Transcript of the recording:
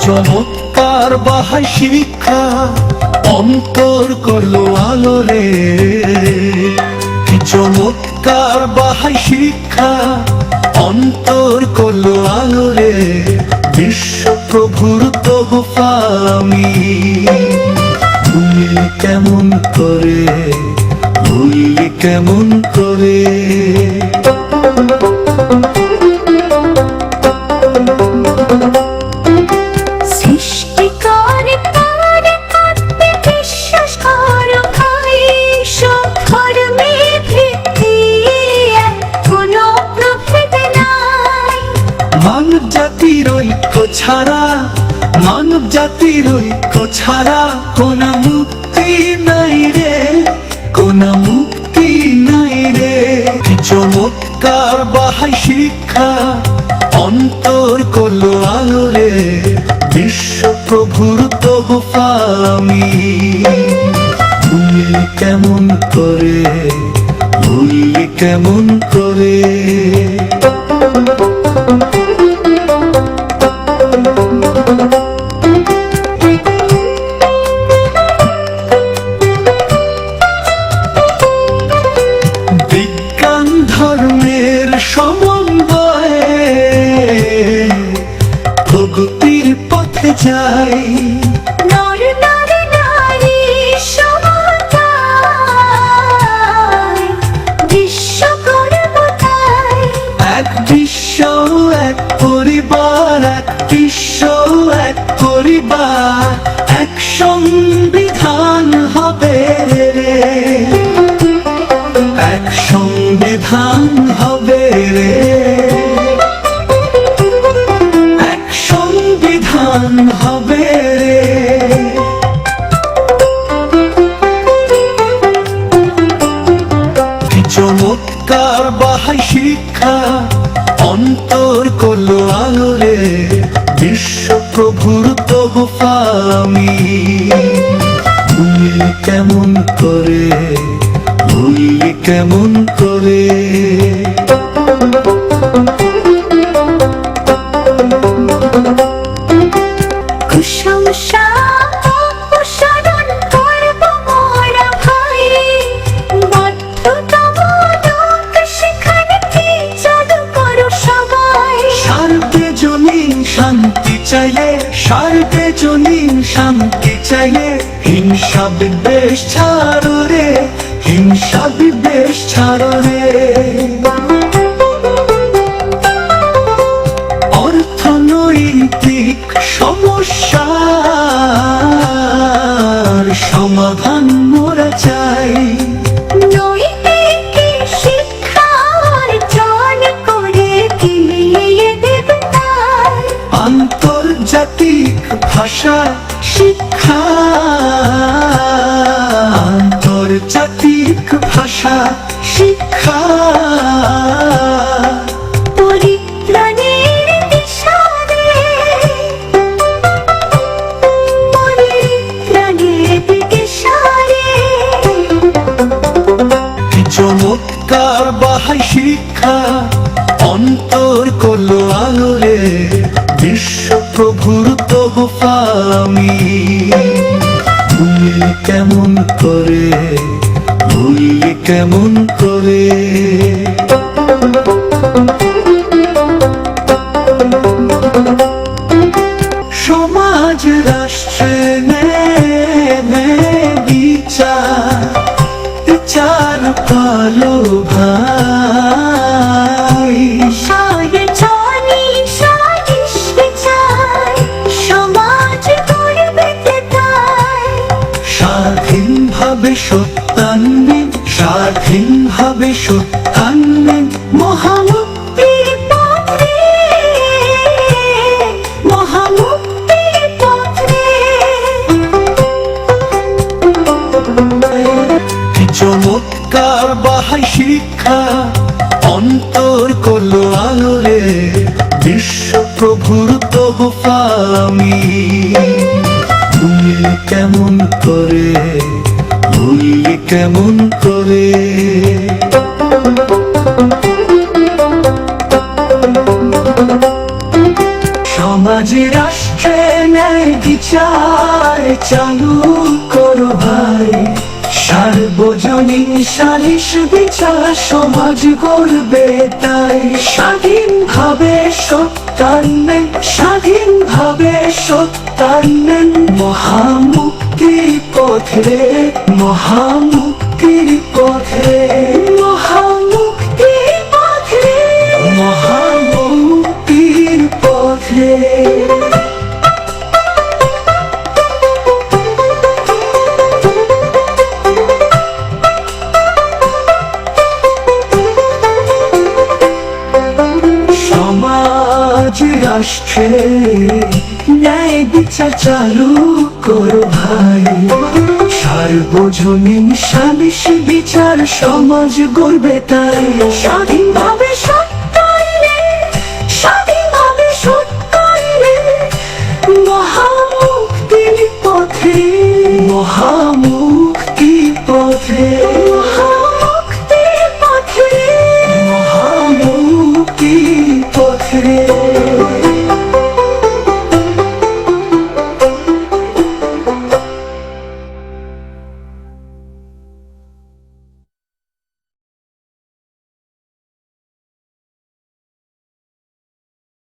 চমৎকার বাহাই শিক্ষা অন্তর করলো আলো রে। চমৎকার বাহাই শিক্ষা অন্তর করলো আলো রে। বিশ্বপ্রভুর তোহফা আমি ভুলি কেমন করে, ভুলি কেমন করে। মানব জাতির ঐক্য ছাড়া, মানব জাতির ঐক্য ছাড়া কোন মুক্তি নাই রে, কোন মুক্তি নাই রে। চমৎকার বাহাই শিক্ষা অন্তর করলো আলো রে। বিশ্বপ্রভুর তোহফা আমি ভুলি কেমন করে, ভুলি কেমন করে। বিজ্ঞান ধর্মের সমন্বয়ে প্রগতির পথে যাই। এক বিশ্ব এক পরিবার, এক বিশ্ব এক পরিবার, এক সংবিধান হবে রে, এক সংবিধান হবে রে, এক সংবিধান হবে রে। চমৎকার বাহাই শিক্ষা অন্তর করলো আলো রে। বিশ্বপ্রভুর তোহফা আমি ভুলি কেমন করে, ভুলি কেমন করে। শান্তি চাইলে, সার্বজনীন শান্তি চাইলে হিংসা বিদ্বেষ ছাড়ো রে, হিংসা বিদ্বেষ ছাড়ো রে। অর্থনৈতিক সমস্যার সমাধান মোরা চাই। আন্তর্জাতিক ভাষা শিক্ষা, আন্তর্জাতিক ভাষা শিক্ষা, পরিত্রাণের দিশারে, পরিত্রাণের দিশারে। চমৎকার বাহাই শিক্ষা অন্তর করলো আলো রে। বিশ্বপ্রভুর তোহফা আমি ভুলি কেমন করে, ভুলি কেমন করে। সমাজ রাষ্ট্রে বিচার, বিচার পালো ভাই। স্বাধীনভাবে সত্যান্বেন, স্বাধীনভাবে সত্যান্বেন মহামুক্তির পথে, মহামুক্তির পথে। চমৎকার বাহাই শিক্ষা অন্তর করলো আলো রে। বিশ্বপ্রভুর তোহফা আমি ভুলি কেমন করে, কেমন করে। সমাজে রাষ্ট্রে ন্যায় বিচার চালু করো ভাই, সার্বজনীন সালিশ বিচার সমাজ গড়বে তাই। স্বাধীনভাবে সত্যান্বেন, স্বাধীনভাবে সত্যান্বেন, মহামুক্তির পথে, মহামুক্তির পথে, মহামুক্তির পথে, মহামুক্তির পথে। সমাজ রাষ্ট্রে ন্যায় বিচার চালু করো ভাই, সার্বজনীন সালিশ বিচার সমাজ গড়বে তাই। স্বাধীনভাবে